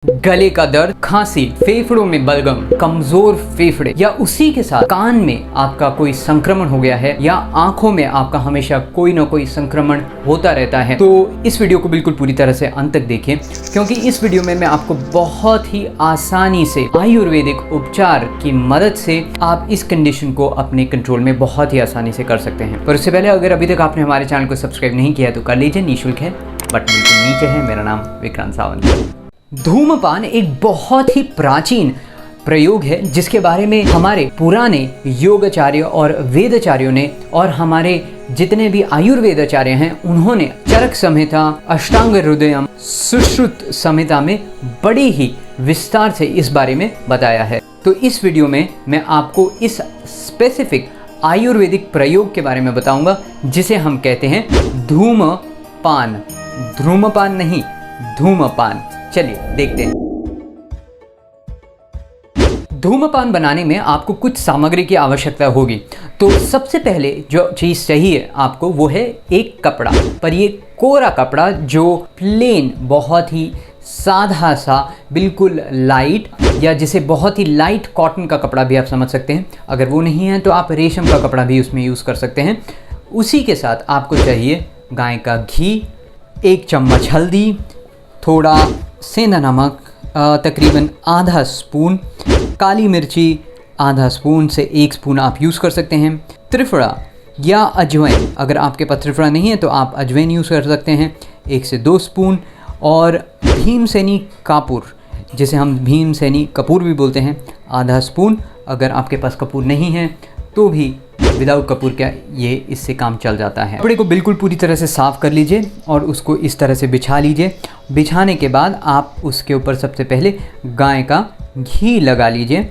गले का दर्द, खांसी, फेफड़ों में बलगम, कमजोर फेफड़े या उसी के साथ कान में आपका कोई संक्रमण हो गया है या आंखों में आपका हमेशा कोई ना कोई संक्रमण होता रहता है, तो इस वीडियो को बिल्कुल पूरी तरह से अंत तक देखें, क्योंकि इस वीडियो में मैं आपको बहुत ही आसानी से आयुर्वेदिक उपचार की मदद से आप इस कंडीशन को अपने कंट्रोल में बहुत ही आसानी से कर सकते हैं। पर उससे पहले अगर अभी तक आपने हमारे चैनल को सब्सक्राइब नहीं किया तो कर लीजिए, निःशुल्क है, बटन बिल्कुल नीचे है। मेरा नाम विक्रांत सावंत है। धूम्रपान एक बहुत ही प्राचीन प्रयोग है जिसके बारे में हमारे पुराने योगाचार्य और वेदाचार्यों ने और हमारे जितने भी आयुर्वेदाचार्य हैं उन्होंने चरक संहिता, अष्टांग हृदयम, सुश्रुत संहिता में बड़े ही विस्तार से इस बारे में बताया है। तो इस वीडियो में मैं आपको इस स्पेसिफिक आयुर्वेदिक प्रयोग के बारे में बताऊंगा जिसे हम कहते हैं धूम्रपान। धूम्रपान नहीं, धूम्रपान। चलिए देखते हैं। धूम्रपान बनाने में आपको कुछ सामग्री की आवश्यकता होगी। तो सबसे पहले जो चीज़ चाहिए आपको वो है एक कपड़ा, पर ये कोरा कपड़ा जो प्लेन, बहुत ही सादा सा, बिल्कुल लाइट, या जिसे बहुत ही लाइट कॉटन का कपड़ा भी आप समझ सकते हैं। अगर वो नहीं है तो आप रेशम का कपड़ा भी उसमें यूज़ कर सकते हैं। उसी के साथ आपको चाहिए गाय का घी, 1 चम्मच हल्दी, थोड़ा सेंधा नमक तकरीबन आधा स्पून, काली मिर्ची आधा स्पून से 1 स्पून आप यूज़ कर सकते हैं, त्रिफला या अजवाइन, अगर आपके पास त्रिफला नहीं है तो आप अजवाइन यूज़ कर सकते हैं, 1 से 2 स्पून, और भीमसेनी कपूर, जिसे हम भीमसेनी कपूर भी बोलते हैं, आधा स्पून। अगर आपके पास कपूर नहीं है तो भी विदाउट कपूर क्या ये इससे काम चल जाता है। कपड़े को बिल्कुल पूरी तरह से साफ़ कर लीजिए और उसको इस तरह से बिछा लीजिए। बिछाने के बाद आप उसके ऊपर सबसे पहले गाय का घी लगा लीजिए।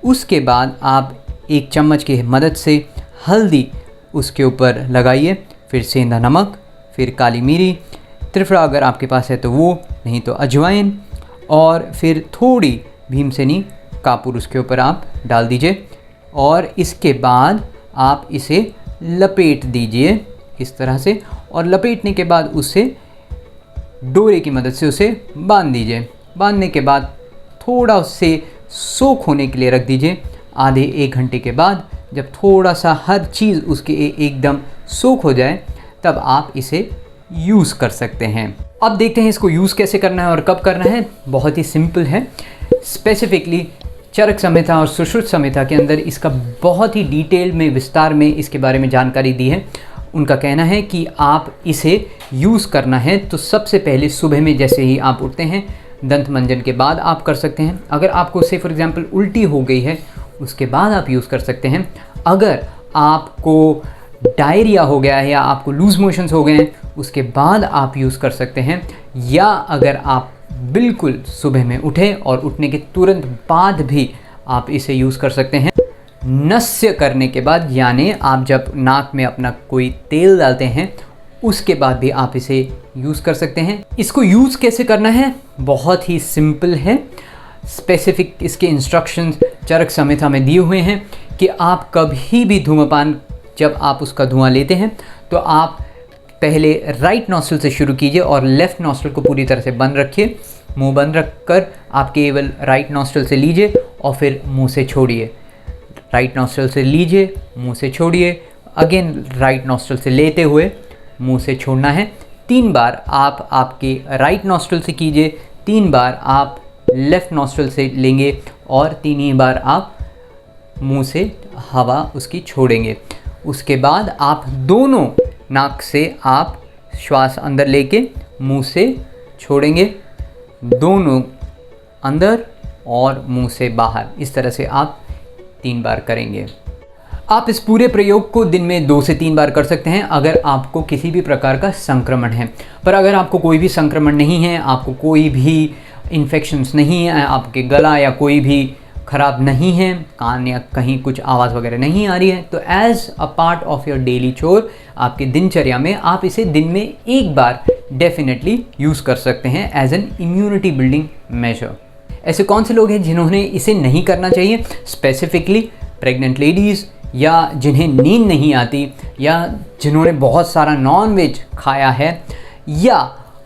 उसके बाद आप 1 चम्मच की मदद से हल्दी उसके ऊपर लगाइए, फिर सेंधा नमक, फिर काली मिरी, त्रिफला अगर आपके पास है तो वो, नहीं तो अजवाइन, और फिर थोड़ी भीमसेनी कपूर उसके ऊपर आप डाल दीजिए। और इसके बाद आप इसे लपेट दीजिए इस तरह से, और लपेटने के बाद उसे डोरे की मदद से उसे बांध दीजिए। बांधने के बाद थोड़ा उससे सोख होने के लिए रख दीजिए। आधे 1 घंटे के बाद जब थोड़ा सा हर चीज़ उसके एकदम सोख हो जाए तब आप इसे यूज़ कर सकते हैं। अब देखते हैं इसको यूज़ कैसे करना है और कब करना है। बहुत ही सिंपल है। स्पेसिफिकली चरक संहिता और सुश्रुत संहिता के अंदर इसका बहुत ही डिटेल में, विस्तार में इसके बारे में जानकारी दी है। उनका कहना है कि आप इसे यूज़ करना है तो सबसे पहले सुबह में जैसे ही आप उठते हैं, दंत मंजन के बाद आप कर सकते हैं। अगर आपको से फॉर एग्जांपल उल्टी हो गई है उसके बाद आप यूज़ कर सकते हैं। अगर आपको डायरिया हो गया है या आपको लूज़ मोशंस हो गए हैं उसके बाद आप यूज़ कर सकते हैं। या अगर आप बिल्कुल सुबह में उठे और उठने के तुरंत बाद भी आप इसे यूज़ कर सकते हैं। नस्य करने के बाद, यानी आप जब नाक में अपना कोई तेल डालते हैं उसके बाद भी आप इसे यूज़ कर सकते हैं। इसको यूज़ कैसे करना है बहुत ही सिंपल है। स्पेसिफिक इसके इंस्ट्रक्शंस चरक संहिता में दिए हुए हैं कि आप कभी भी धूम्रपान जब आप उसका धुआं लेते हैं तो आप पहले राइट नॉस्ट्रिल से शुरू कीजिए और लेफ़्ट नॉस्ट्रिल को पूरी तरह से बंद रखिए। मुंह बंद रखकर आप केवल राइट नॉस्ट्रिल से लीजिए और फिर मुंह से छोड़िए। राइट नॉस्ट्रिल से लीजिए, मुंह से छोड़िए, अगेन राइट नॉस्ट्रिल से लेते हुए मुंह से छोड़ना है। 3 बार आप आपके राइट नॉस्ट्रिल से कीजिए, 3 बार आप लेफ़्ट नॉस्ट्रिल से लेंगे और 3 ही बार आप मुंह से हवा उसकी छोड़ेंगे। उसके बाद आप दोनों नाक से आप श्वास अंदर लेके मुंह से छोड़ेंगे, दोनों अंदर और मुंह से बाहर। इस तरह से आप 3 बार करेंगे। आप इस पूरे प्रयोग को दिन में 2 से 3 बार कर सकते हैं अगर आपको किसी भी प्रकार का संक्रमण है। पर अगर आपको कोई भी संक्रमण नहीं है, आपको कोई भी इन्फेक्शंस नहीं है, आपके गला या कोई भी ख़राब नहीं है, कान या कहीं कुछ आवाज़ वगैरह नहीं आ रही है, तो as a part of your daily चोर, आपके दिनचर्या में आप इसे दिन में 1 बार डेफिनेटली यूज़ कर सकते हैं as an immunity building measure. ऐसे कौन से लोग हैं जिन्होंने इसे नहीं करना चाहिए? स्पेसिफिकली प्रेग्नेंट लेडीज़, या जिन्हें नींद नहीं आती, या जिन्होंने बहुत सारा नॉन वेज खाया है, या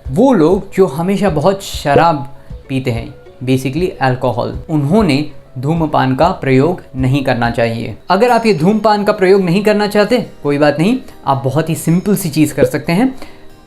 वो लोग जो हमेशा बहुत शराब पीते हैं, बेसिकली अल्कोहल, उन्होंने धूम्रपान का प्रयोग नहीं करना चाहिए। अगर आप ये धूम्रपान का प्रयोग नहीं करना चाहते, कोई बात नहीं, आप बहुत ही सिंपल सी चीज़ कर सकते हैं।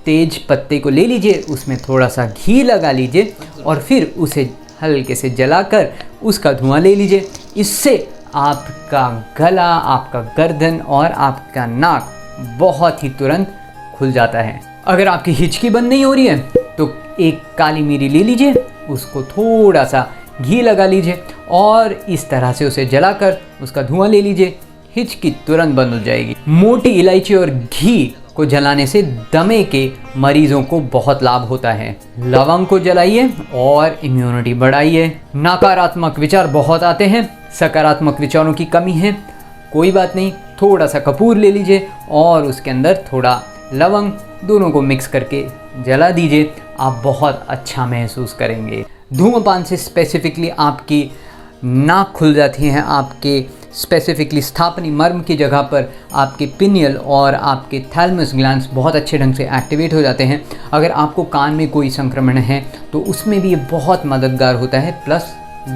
तेज पत्ते को ले लीजिए, उसमें थोड़ा सा घी लगा लीजिए और फिर उसे हल्के से जलाकर उसका धुआं ले लीजिए। इससे आपका गला, आपका गर्दन और आपका नाक बहुत ही तुरंत खुल जाता है। अगर आपकी हिचकी बंद नहीं हो रही है तो एक काली मिरी ले लीजिए, उसको थोड़ा सा घी लगा लीजिए और इस तरह से उसे जलाकर उसका धुआं ले लीजिए, हिचकी तुरंत बंद हो जाएगी। मोटी इलायची और घी को जलाने से दमे के मरीजों को बहुत लाभ होता है। लवंग को जलाइए और इम्यूनिटी बढ़ाइए। नकारात्मक विचार बहुत आते हैं, सकारात्मक विचारों की कमी है, कोई बात नहीं, थोड़ा सा कपूर ले लीजिए और उसके अंदर थोड़ा लवंग, दोनों को मिक्स करके जला दीजिए, आप बहुत अच्छा महसूस करेंगे। धूम्रपान से स्पेसिफिकली आपकी नाक खुल जाती है, आपके स्पेसिफिकली स्थापनी मर्म की जगह पर आपके पिनियल और आपके थैलेमस ग्लैंड्स बहुत अच्छे ढंग से एक्टिवेट हो जाते हैं। अगर आपको कान में कोई संक्रमण है तो उसमें भी ये बहुत मददगार होता है। प्लस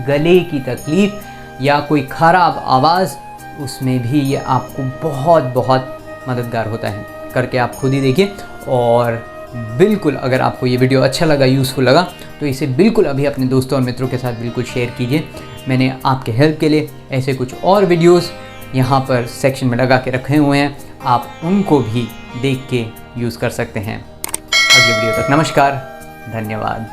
गले की तकलीफ़ या कोई ख़राब आवाज़, उसमें भी ये आपको बहुत बहुत मददगार होता है। करके आप खुद ही देखिए। और बिल्कुल अगर आपको ये वीडियो अच्छा लगा, यूज़फुल लगा, तो इसे बिल्कुल अभी अपने दोस्तों और मित्रों के साथ बिल्कुल शेयर कीजिए। मैंने आपके हेल्प के लिए ऐसे कुछ और वीडियोस यहाँ पर सेक्शन में लगा के रखे हुए हैं, आप उनको भी देख के यूज़ कर सकते हैं। अगले वीडियो तक नमस्कार, धन्यवाद।